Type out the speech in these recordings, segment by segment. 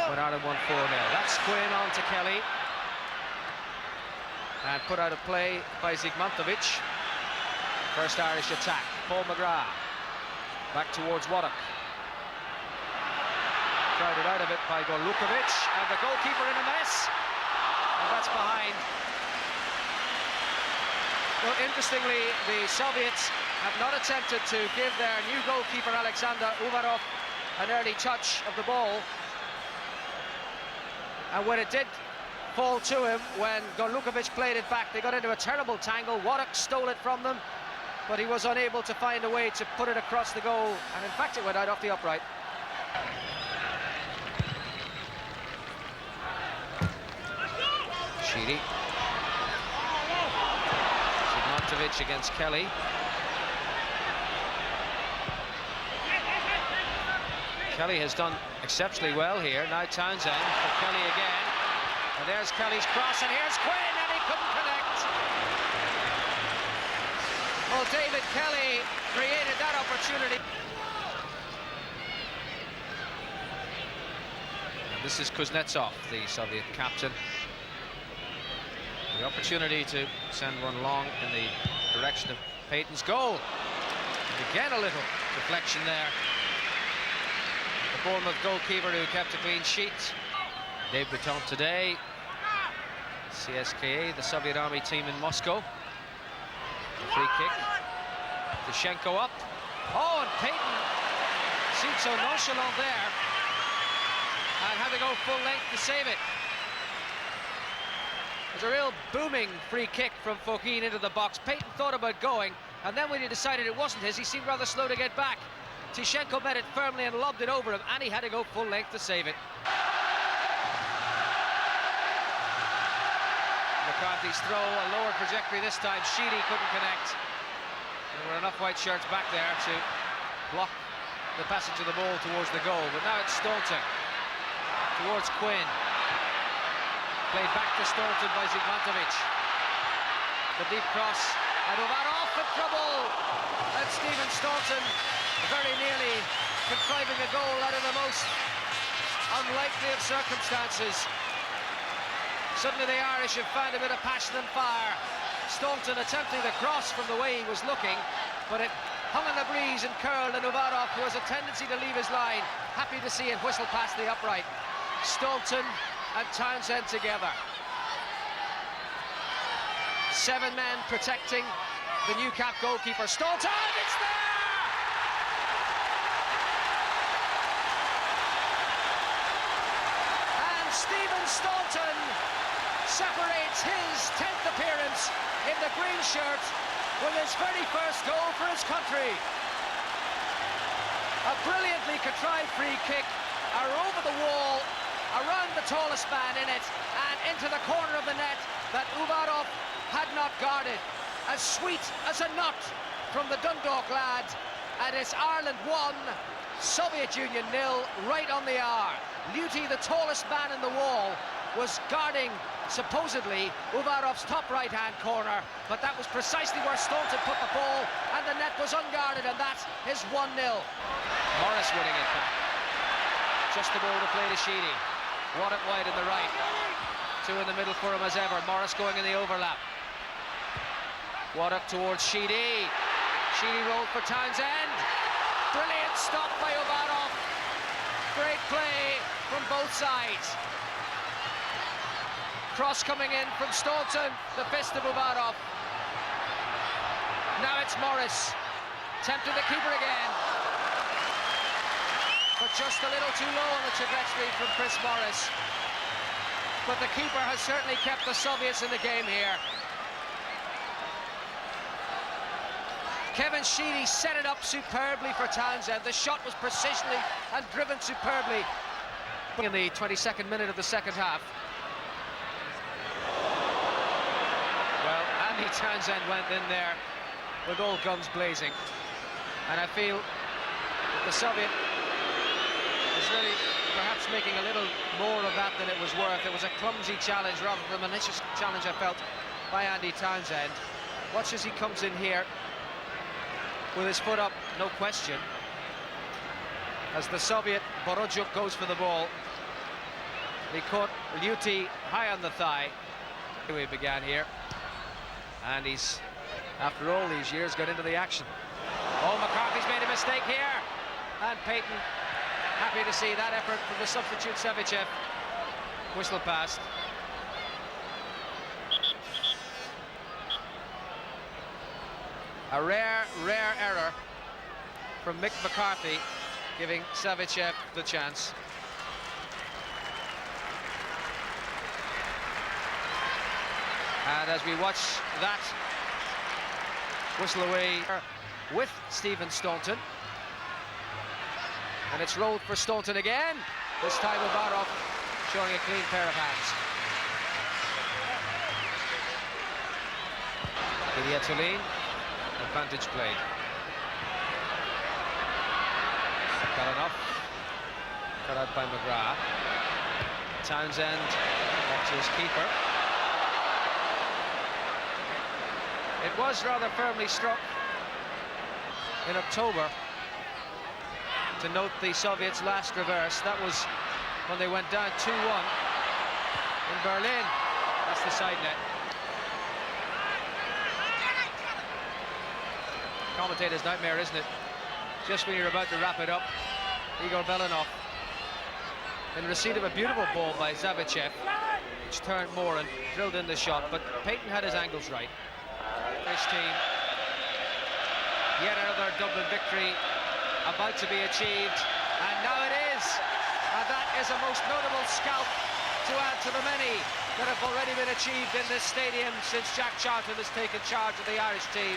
Went out and won 4-0. That's Quinn on to Kelly. And put out of play by Zygmuntovic. First Irish attack. Paul McGrath. Back towards Waddock. Crowded out of it by Golukovic. And the goalkeeper in a mess. And that's behind. Well, interestingly, the Soviets have not attempted to give their new goalkeeper Alexander Uvarov an early touch of the ball. And when it did fall to him, when Golukovic played it back, they got into a terrible tangle. Waddock stole it from them, but he was unable to find a way to put it across the goal. And in fact, it went out off the upright. Sheedy. Zygmuntovic against Kelly. Kelly has done exceptionally well here. Now Townsend for Kelly again. And there's Kelly's cross, and here's Quinn, and he couldn't connect. Well, David Kelly created that opportunity. And this is Kuznetsov, the Soviet captain. The opportunity to send one long in the direction of Payton's goal. And again, a little deflection there. The Bournemouth goalkeeper who kept a clean sheet. Dave Breton today. CSKA, the Soviet Army team in Moscow. The free kick. Dushenko up. Oh, and Payton seemed so nonchalant there. And had to go full length to save it. It was a real booming free kick from Fokine into the box. Payton thought about going, and then when he decided it wasn't his, he seemed rather slow to get back. Dushenko met it firmly and lobbed it over him, and he had to go full length to save it. McCarthy's throw, a lower trajectory this time. Sheedy couldn't connect. There were enough white shirts back there to block the passage of the ball towards the goal. But now it's Stanton towards Quinn. Played back to Stanton by Zygmuntovic. The deep cross, and Uvarov in trouble. And Stephen Stanton very nearly contriving a goal out of the most unlikely of circumstances. Suddenly the Irish have found a bit of passion and fire. Stanton attempting the cross from the way he was looking, but it hung in the breeze and curled, and Uvarov, who has a tendency to leave his line, happy to see it whistle past the upright. Stanton and Townsend together. 7 men protecting the new cap goalkeeper. Stanton, it's there! And Stephen Stanton separates his 10th appearance in the green shirt with his very first goal for his country. A brilliantly contrived free kick over the wall, around the tallest man in it, and into the corner of the net that Uvarov had not guarded. As sweet as a nut from the Dundalk lad, and it's Ireland 1, Soviet Union 0, right on the hour. Luty, the tallest man in the wall, was guarding, supposedly, Uvarov's top right-hand corner, but that was precisely where Stanton put the ball, and the net was unguarded, and that is 1-0. Morris winning it back. Just the ball to play to Sheedy. Waddock wide in the right. 2 in the middle for him as ever. Morris going in the overlap. Waddock towards Sheedy. Sheedy rolled for Townsend. Brilliant stop by Uvarov. Great play from both sides. Cross coming in from Stanton, the fist of Uvarov. Now it's Morris, tempting the keeper again. But just a little too low on the trajectory from Chris Morris. But the keeper has certainly kept the Soviets in the game here. Kevin Sheedy set it up superbly for Townsend. The shot was precisionally and driven superbly. In the 22nd minute of the second half. Well, Andy Townsend went in there with all guns blazing. And I feel that the Soviet is really perhaps making a little more of that than it was worth. It was a clumsy challenge rather than a malicious challenge, I felt, by Andy Townsend. Watch as he comes in here with his foot up, no question. As the Soviet Borodyuk goes for the ball. He caught Luti high on the thigh. We began here, and he's, after all these years, got into the action. Oh, McCarthy's made a mistake here, and Payton happy to see that effort from the substitute Savicev. Whistle passed. A rare error from Mick McCarthy, giving Savicev the chance. And as we watch that whistle away with Stephen Stanton, and it's rolled for Stanton again. This time Ubarov showing a clean pair of hands. Klienitas, advantage played. Got enough. Cut out by McGrath. Townsend back to his keeper. It was rather firmly struck in October to note the Soviets' last reverse. That was when they went down 2-1 in Berlin. That's the side net. Commentator's nightmare, isn't it? Just when you're about to wrap it up, Igor Belanov in receipt of a beautiful ball by Savicev, which turned more and drilled in the shot, but Payton had his angles right. This team, yet another Dublin victory about to be achieved, and now it is, and that is a most notable scalp to add to the many that have already been achieved in this stadium since Jack Charlton has taken charge of the Irish team.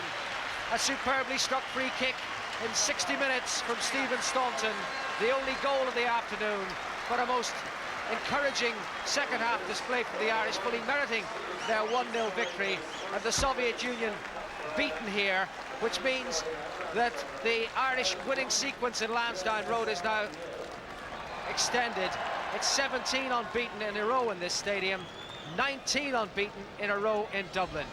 A superbly struck free kick in 60 minutes from Stephen Stanton, the only goal of the afternoon, but a most encouraging second half display from the Irish, fully meriting their 1-0 victory, and the Soviet Union beaten here, which means that the Irish winning sequence in Lansdowne Road is now extended. It's 17 unbeaten in a row in this stadium, 19 unbeaten in a row in Dublin.